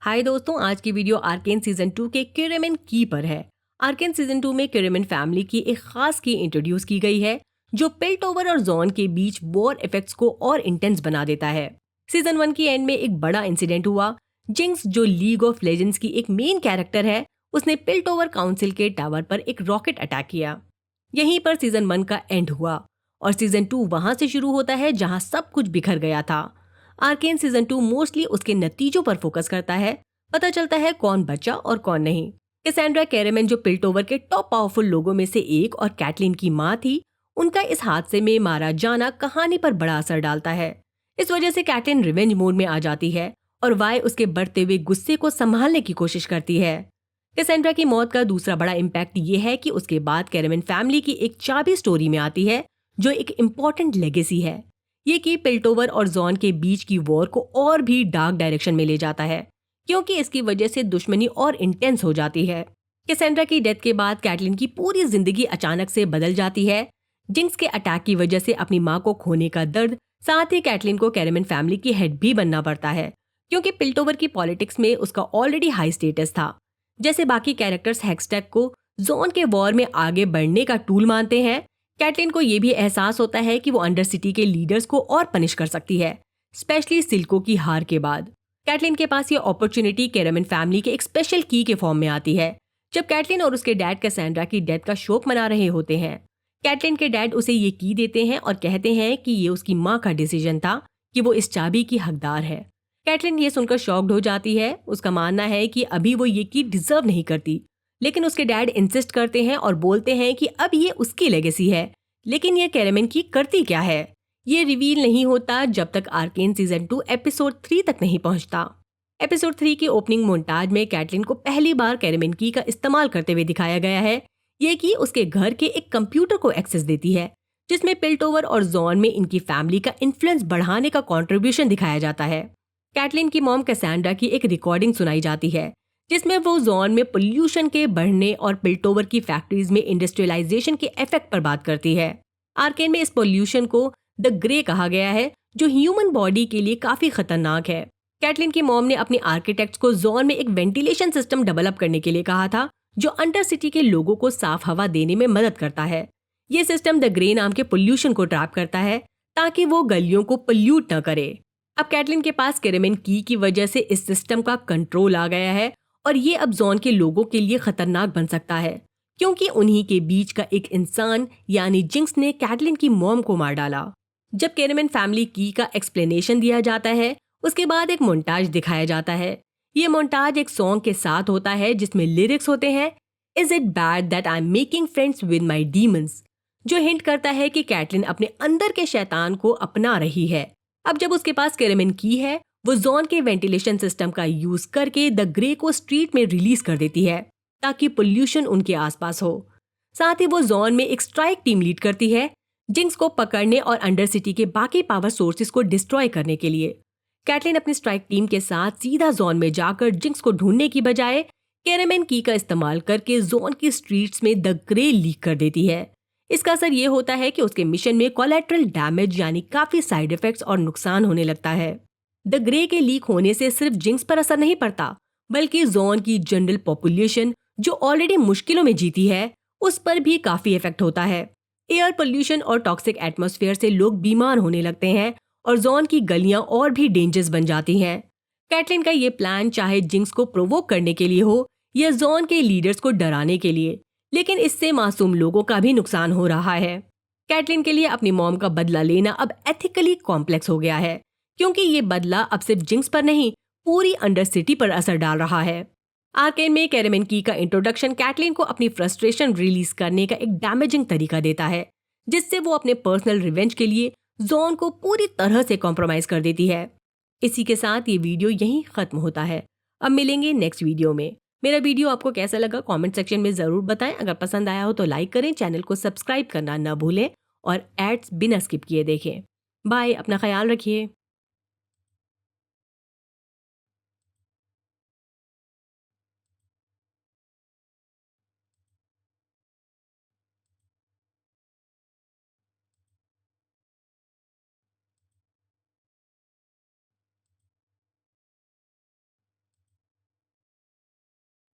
हाय दोस्तों, आज की वीडियो आर्केन सीजन 2 के किरेमन की पर है। आर्केन सीजन 2 में किरेमन फैमिली की एक खास की इंट्रोड्यूस की गई है जो पिल्टोवर और जॉन के बीच वॉर इफेक्ट्स को और इंटेंस बना देता है। सीजन 1 की एंड में एक बड़ा इंसिडेंट हुआ। जिंक्स जो लीग ऑफ लेजेंड्स की एक मेन कैरेक्टर है, उसने पिल्टोवर काउंसिल के टावर पर एक रॉकेट अटैक किया। यहीं पर सीजन 1 का एंड हुआ और सीजन 2 वहां से शुरू होता है जहां सब कुछ बिखर गया था। आर्केन सीजन 2 मोस्टली उसके नतीजों पर फोकस करता है। पता चलता है कौन बचा और कौन नहीं। कैसेंड्रा कैरेमन जो पिल्टोवर के टॉप पावरफुल लोगों में से एक और कैटलिन की मां थी, उनका इस हादसे में मारा जाना कहानी पर बड़ा असर डालता है। इस वजह से कैटलिन रिवेंज मोड में आ जाती है और वाई उसके बढ़ते हुए गुस्से को संभालने की कोशिश करती है। कैसेंड्रा की मौत का दूसरा बड़ा इम्पैक्ट ये है कि उसके बाद कैरेमन फैमिली की एक चाबी स्टोरी में आती है जो एक इम्पोर्टेंट लेगेसी है। ये कि पिल्टोवर और जॉन के बीच की वॉर को और भी डार्क डायरेक्शन में ले जाता है, क्योंकि इसकी वजह से दुश्मनी और इंटेंस हो जाती है। कैसेंड्रा की डेथ के बाद कैटलिन की पूरी जिंदगी अचानक से बदल जाती है। जिंक्स के अटैक की वजह से अपनी मां को खोने का दर्द, साथ ही कैटलिन को कैरेमन फैमिली की हेड भी बनना पड़ता है, क्योंकि पिल्टोवर की पॉलिटिक्स में उसका ऑलरेडी हाई स्टेटस था। जैसे बाकी कैरेक्टर्स हेक्सटेक को जॉन के वॉर में आगे बढ़ने का टूल मानते हैं, कैटलिन को ये भी एहसास होता है कि वो अंडर सिटी के लीडर्स को और पनिश कर सकती है, स्पेशली सिल्को की हार के बाद। कैटलिन के पास ये अपॉर्चुनिटी कैरेमन फैमिली के एक स्पेशल की के फॉर्म में आती है। जब कैटलिन और उसके डैड कैसेंड्रा की डेथ का शोक मना रहे होते हैं, कैटलिन के डैड उसे ये की देते हैं और कहते हैं कि ये उसकी माँ का डिसीजन था कि वो इस चाबी की हकदार है। कैटलिन ये सुनकर शॉक्ड हो जाती है। उसका मानना है कि अभी वो ये की डिजर्व नहीं करती, लेकिन उसके डैड इंसिस्ट करते हैं और बोलते हैं कि अब ये उसकी लेगेसी है। लेकिन ये कैरेमन की करती क्या है, ये रिवील नहीं होता जब तक आर्केन सीजन 2 एपिसोड 3 तक नहीं पहुंचता। एपिसोड 3 की ओपनिंग मोन्टाज में कैटलिन को पहली बार कैरेमन की का इस्तेमाल करते हुए दिखाया गया है। ये की उसके घर के एक कंप्यूटर को एक्सेस देती है, जिसमें पिल्टोवर और जॉन में इनकी फैमिली का इन्फ्लुएंस बढ़ाने का कंट्रीब्यूशन दिखाया जाता है। कैटलिन की मॉम कैसेंड्रा की एक रिकॉर्डिंग सुनाई जाती है, जिसमें वो जॉन में पोल्यूशन के बढ़ने और पिल्टोवर की फैक्ट्रीज में इंडस्ट्रियलाइजेशन के इफेक्ट पर बात करती है। आर्केन में इस पोल्यूशन को द ग्रे कहा गया है, जो ह्यूमन बॉडी के लिए काफी खतरनाक है। कैटलिन की मॉम ने अपने आर्किटेक्ट्स को जॉन में एक वेंटिलेशन सिस्टम डेवलप करने के लिए कहा था, जो अंडर सिटी के लोगों को साफ हवा देने में मदद करता है। ये सिस्टम द ग्रे नाम के पोल्यूशन को ट्रैप करता है ताकि वो गलियों को पोल्यूट न करे। अब कैटलिन के पास कैरेमन की वजह से इस सिस्टम का कंट्रोल आ गया है और ये अब जॉन के लोगों के लिए खतरनाक बन सकता है, क्योंकि उन्हीं के बीच का एक इंसान यानी जिंक्स ने कैटलिन की मॉम को मार डाला। जब कैरेमन फैमिली की का एक्सप्लेनेशन दिया जाता है, उसके बाद एक मोन्टाज दिखाया जाता है। ये मोन्टाज एक सॉन्ग के साथ होता है जिसमें लिरिक्स होते हैं, is it bad that I am making friends with my demons, जो हिंट करता है कि कैटलिन अपने अंदर के शैतान को अपना रही है। अब जब उसके पास कैरेमन की है, वो जॉन के वेंटिलेशन सिस्टम का यूज करके द ग्रे को स्ट्रीट में रिलीज कर देती है ताकि पोल्यूशन उनके आसपास हो। साथ ही वो जॉन में एक स्ट्राइक टीम लीड करती है, जिंक्स को पकड़ने और अंडर सिटी के बाकी पावर सोर्सेज को डिस्ट्रॉय करने के लिए। कैटलिन अपनी स्ट्राइक टीम के साथ सीधा जॉन में जाकर जिंक्स को ढूंढने की बजाय कैरेमन की का इस्तेमाल करके जॉन की स्ट्रीट्स में द ग्रे लीक कर देती है। इसका असर ये होता है कि उसके मिशन में कोलैटरल डैमेज यानी काफी साइड इफेक्ट्स और नुकसान होने लगता है। द ग्रे के लीक होने से सिर्फ जिंक्स पर असर नहीं पड़ता, बल्कि जॉन की जनरल पॉपुलेशन जो ऑलरेडी मुश्किलों में जीती है, उस पर भी काफी इफेक्ट होता है। एयर पोल्यूशन और टॉक्सिक एटमॉस्फेयर से लोग बीमार होने लगते हैं और जॉन की गलियां और भी डेंजरस बन जाती हैं। कैटलिन का ये प्लान चाहे जिंक्स को प्रोवोक करने के लिए हो या जॉन के लीडर्स को डराने के लिए, लेकिन इससे मासूम लोगों का भी नुकसान हो रहा है। कैटलिन के लिए अपनी मॉम का बदला लेना अब एथिकली कॉम्प्लेक्स हो गया है, क्योंकि ये बदला अब सिर्फ जिंक्स पर नहीं, पूरी अंडर सिटी पर असर डाल रहा है। आर्केन में कैरेमन की का इंट्रोडक्शन कैटलिन को अपनी फ्रस्ट्रेशन रिलीज करने का एक डैमेजिंग तरीका देता है, जिससे वो अपने पर्सनल रिवेंज के लिए जॉन को पूरी तरह से कॉम्प्रोमाइज कर देती है। इसी के साथ ये वीडियो यहीं खत्म होता है। अब मिलेंगे नेक्स्ट वीडियो में। मेरा वीडियो आपको कैसा लगा कमेंट सेक्शन में जरूर बताएं। अगर पसंद आया हो तो लाइक करें, चैनल को सब्सक्राइब करना न भूलें और एड्स बिना स्किप किए देखें। बाय, अपना ख्याल रखिए।